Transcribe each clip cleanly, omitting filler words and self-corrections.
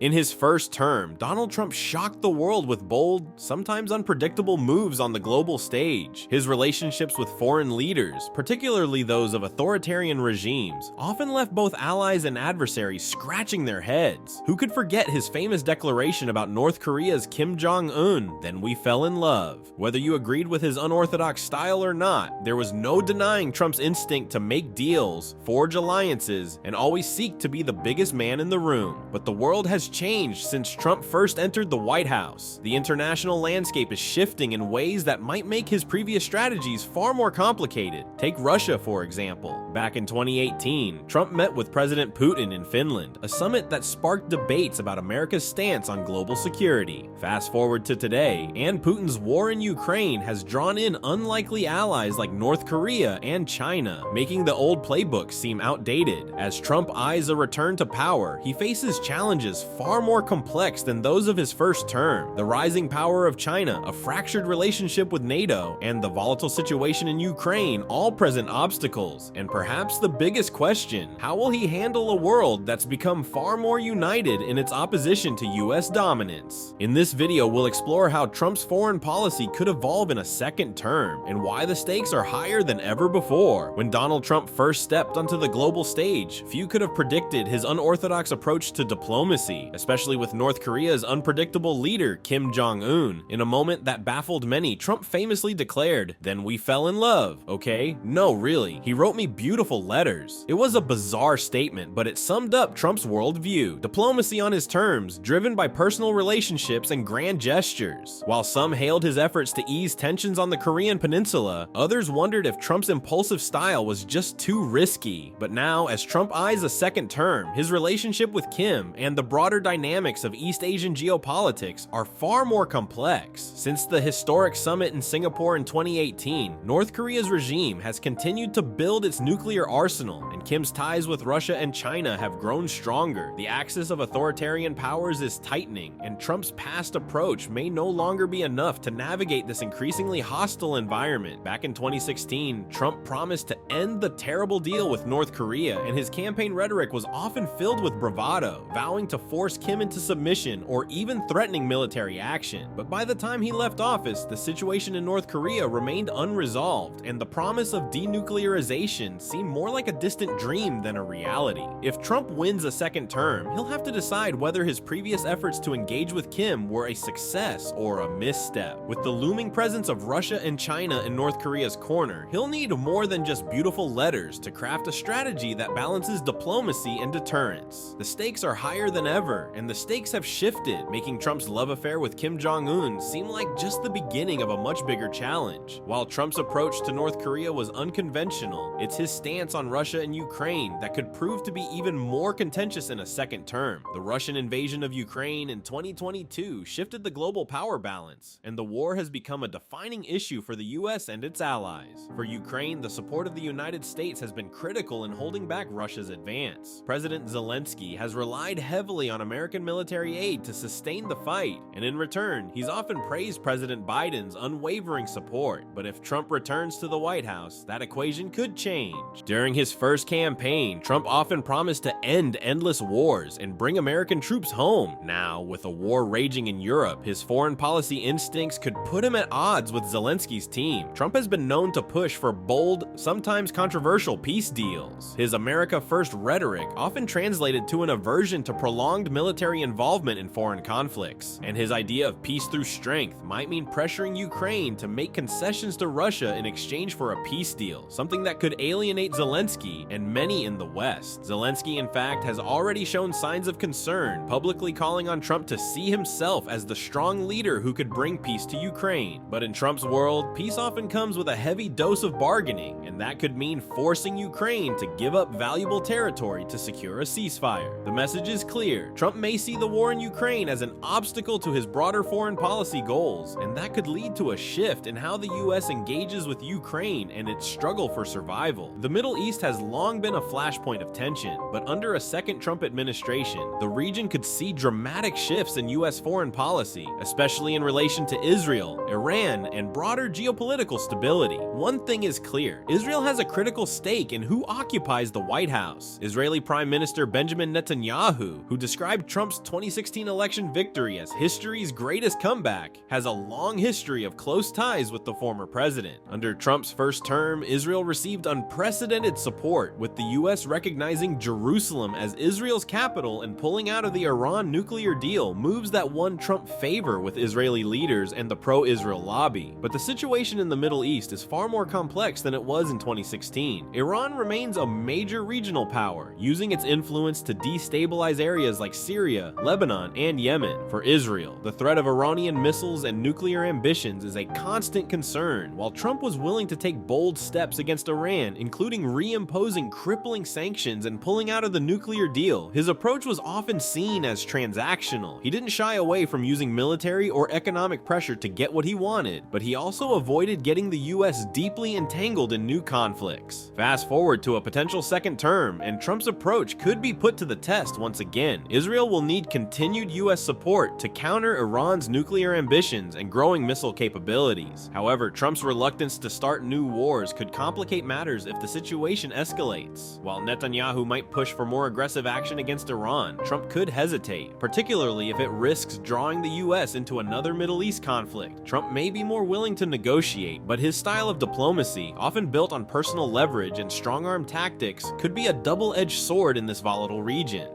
In his first term, Donald Trump shocked the world with bold, sometimes unpredictable moves on the global stage. His relationships with foreign leaders, particularly those of authoritarian regimes, often left both allies and adversaries scratching their heads. Who could forget his famous declaration about North Korea's Kim Jong-un, "Then we fell in love"? Whether you agreed with his unorthodox style or not, there was no denying Trump's instinct to make deals, forge alliances, and always seek to be the biggest man in the room. But the world has changed since Trump first entered the White House. The international landscape is shifting in ways that might make his previous strategies far more complicated. Take Russia, for example. Back in 2018, Trump met with President Putin in Finland, a summit that sparked debates about America's stance on global security. Fast forward to today, and Putin's war in Ukraine has drawn in unlikely allies like North Korea and China, making the old playbook seem outdated. As Trump eyes a return to power, he faces challenges far more complex than those of his first term. The rising power of China, a fractured relationship with NATO, and the volatile situation in Ukraine all present obstacles. And perhaps the biggest question, how will he handle a world that's become far more united in its opposition to US dominance? In this video, we'll explore how Trump's foreign policy could evolve in a second term, and why the stakes are higher than ever before. When Donald Trump first stepped onto the global stage, few could have predicted his unorthodox approach to diplomacy, especially with North Korea's unpredictable leader, Kim Jong-un. In a moment that baffled many, Trump famously declared, "Then we fell in love." Okay? No, really. He wrote me beautiful letters. It was a bizarre statement, but it summed up Trump's worldview. Diplomacy on his terms, driven by personal relationships and grand gestures. While some hailed his efforts to ease tensions on the Korean peninsula, others wondered if Trump's impulsive style was just too risky. But now, as Trump eyes a second term, his relationship with Kim and the broader dynamics of East Asian geopolitics are far more complex. Since the historic summit in Singapore in 2018, North Korea's regime has continued to build its nuclear arsenal, and Kim's ties with Russia and China have grown stronger. The axis of authoritarian powers is tightening, and Trump's past approach may no longer be enough to navigate this increasingly hostile environment. Back in 2016, Trump promised to end the terrible deal with North Korea, and his campaign rhetoric was often filled with bravado, vowing to force Kim into submission or even threatening military action. But by the time he left office, the situation in North Korea remained unresolved, and the promise of denuclearization seemed more like a distant dream than a reality. If Trump wins a second term, he'll have to decide whether his previous efforts to engage with Kim were a success or a misstep. With the looming presence of Russia and China in North Korea's corner, he'll need more than just beautiful letters to craft a strategy that balances diplomacy and deterrence. The stakes are higher than ever, and the stakes have shifted, making Trump's love affair with Kim Jong-un seem like just the beginning of a much bigger challenge. While Trump's approach to North Korea was unconventional, it's his stance on Russia and Ukraine that could prove to be even more contentious in a second term. The Russian invasion of Ukraine in 2022 shifted the global power balance, and the war has become a defining issue for the US and its allies. For Ukraine, the support of the United States has been critical in holding back Russia's advance. President Zelensky has relied heavily on American military aid to sustain the fight, and in return, he's often praised President Biden's unwavering support. But if Trump returns to the White House, that equation could change. During his first campaign, Trump often promised to end endless wars and bring American troops home. Now, with a war raging in Europe, his foreign policy instincts could put him at odds with Zelensky's team. Trump has been known to push for bold, sometimes controversial peace deals. His America First rhetoric often translated to an aversion to prolonged military involvement in foreign conflicts, and his idea of peace through strength might mean pressuring Ukraine to make concessions to Russia in exchange for a peace deal, something that could alienate Zelensky and many in the West. Zelensky, in fact, has already shown signs of concern, publicly calling on Trump to see himself as the strong leader who could bring peace to Ukraine. But in Trump's world, peace often comes with a heavy dose of bargaining, and that could mean forcing Ukraine to give up valuable territory to secure a ceasefire. The message is clear. Trump may see the war in Ukraine as an obstacle to his broader foreign policy goals, and that could lead to a shift in how the US engages with Ukraine and its struggle for survival. The Middle East has long been a flashpoint of tension, but under a second Trump administration, the region could see dramatic shifts in US foreign policy, especially in relation to Israel, Iran, and broader geopolitical stability. One thing is clear: Israel has a critical stake in who occupies the White House. Israeli Prime Minister Benjamin Netanyahu, who described described Trump's 2016 election victory as history's greatest comeback, has a long history of close ties with the former president. Under Trump's first term, Israel received unprecedented support, with the US recognizing Jerusalem as Israel's capital and pulling out of the Iran nuclear deal, moves that won Trump favor with Israeli leaders and the pro-Israel lobby. But the situation in the Middle East is far more complex than it was in 2016. Iran remains a major regional power, using its influence to destabilize areas like Syria, Lebanon, and Yemen. For Israel, the threat of Iranian missiles and nuclear ambitions is a constant concern. While Trump was willing to take bold steps against Iran, including reimposing crippling sanctions and pulling out of the nuclear deal, his approach was often seen as transactional. He didn't shy away from using military or economic pressure to get what he wanted, but he also avoided getting the US deeply entangled in new conflicts. Fast forward to a potential second term, and Trump's approach could be put to the test once again. Israel will need continued US support to counter Iran's nuclear ambitions and growing missile capabilities. However, Trump's reluctance to start new wars could complicate matters if the situation escalates. While Netanyahu might push for more aggressive action against Iran, Trump could hesitate, particularly if it risks drawing the US into another Middle East conflict. Trump may be more willing to negotiate, but his style of diplomacy, often built on personal leverage and strong-arm tactics, could be a double-edged sword in this volatile region.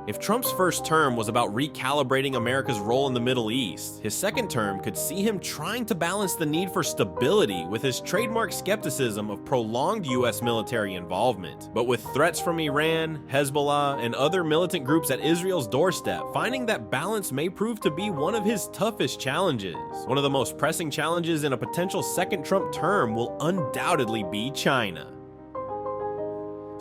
If Trump's first term was about recalibrating America's role in the Middle East, his second term could see him trying to balance the need for stability with his trademark skepticism of prolonged US military involvement. But with threats from Iran, Hezbollah, and other militant groups at Israel's doorstep, finding that balance may prove to be one of his toughest challenges. One of the most pressing challenges in a potential second Trump term will undoubtedly be China.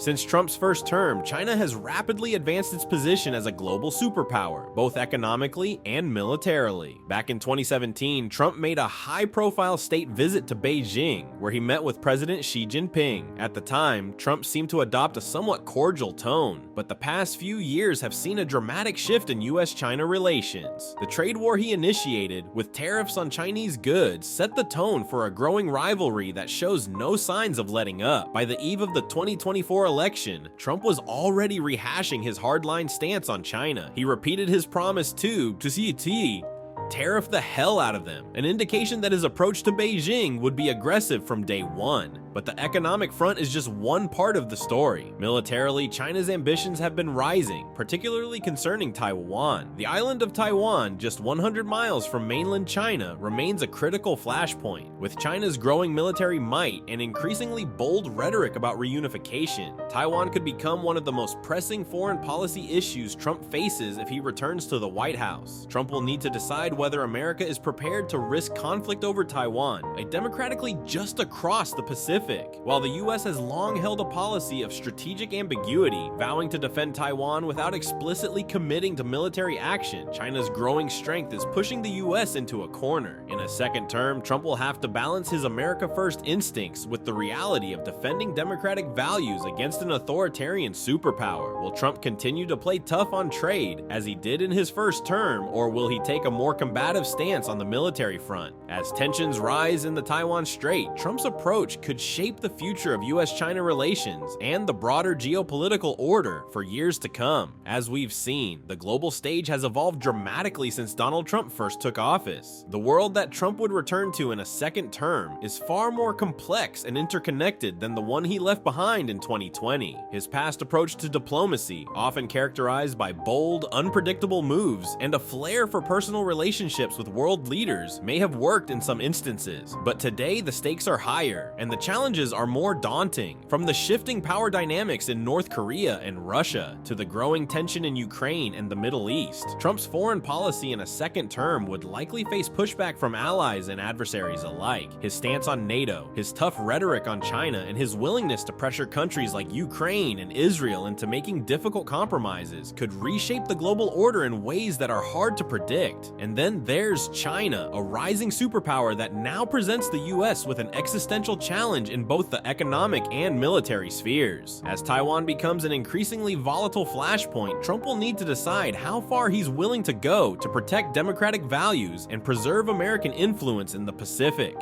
Since Trump's first term, China has rapidly advanced its position as a global superpower, both economically and militarily. Back in 2017, Trump made a high-profile state visit to Beijing, where he met with President Xi Jinping. At the time, Trump seemed to adopt a somewhat cordial tone, but the past few years have seen a dramatic shift in US-China relations. The trade war he initiated, with tariffs on Chinese goods, set the tone for a growing rivalry that shows no signs of letting up. By the eve of the 2024 election, Trump was already rehashing his hardline stance on China. He repeated his promise to Xi tariff the hell out of them, an indication that his approach to Beijing would be aggressive from day one. But the economic front is just one part of the story. Militarily, China's ambitions have been rising, particularly concerning Taiwan. The island of Taiwan, just 100 miles from mainland China, remains a critical flashpoint. With China's growing military might and increasingly bold rhetoric about reunification, Taiwan could become one of the most pressing foreign policy issues Trump faces if he returns to the White House. Trump will need to decide whether America is prepared to risk conflict over Taiwan, a democratically just across the Pacific. While the US has long held a policy of strategic ambiguity, vowing to defend Taiwan without explicitly committing to military action, China's growing strength is pushing the US into a corner. In a second term, Trump will have to balance his America First instincts with the reality of defending democratic values against an authoritarian superpower. Will Trump continue to play tough on trade, as he did in his first term, or will he take a more combative stance on the military front? As tensions rise in the Taiwan Strait, Trump's approach could shape the future of US-China relations and the broader geopolitical order for years to come. As we've seen, the global stage has evolved dramatically since Donald Trump first took office. The world that Trump would return to in a second term is far more complex and interconnected than the one he left behind in 2020. His past approach to diplomacy, often characterized by bold, unpredictable moves and a flair for personal relationships with world leaders, may have worked in some instances. But today, the stakes are higher, and the challenges are more daunting. From the shifting power dynamics in North Korea and Russia to the growing tension in Ukraine and the Middle East, Trump's foreign policy in a second term would likely face pushback from allies and adversaries alike. His stance on NATO, his tough rhetoric on China, and his willingness to pressure countries like Ukraine and Israel into making difficult compromises could reshape the global order in ways that are hard to predict. And then there's China, a rising superpower that now presents the US with an existential challenge in both the economic and military spheres. As Taiwan becomes an increasingly volatile flashpoint, Trump will need to decide how far he's willing to go to protect democratic values and preserve American influence in the Pacific.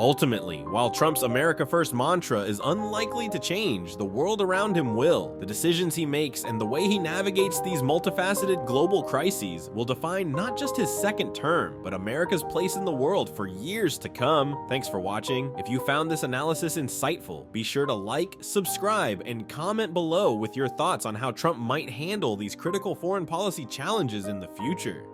Ultimately, while Trump's America First mantra is unlikely to change, the world around him will. The decisions he makes and the way he navigates these multifaceted global crises will define not just his second term, but America's place in the world for years to come. Thanks for watching. If you found this analysis insightful, be sure to like, subscribe, and comment below with your thoughts on how Trump might handle these critical foreign policy challenges in the future.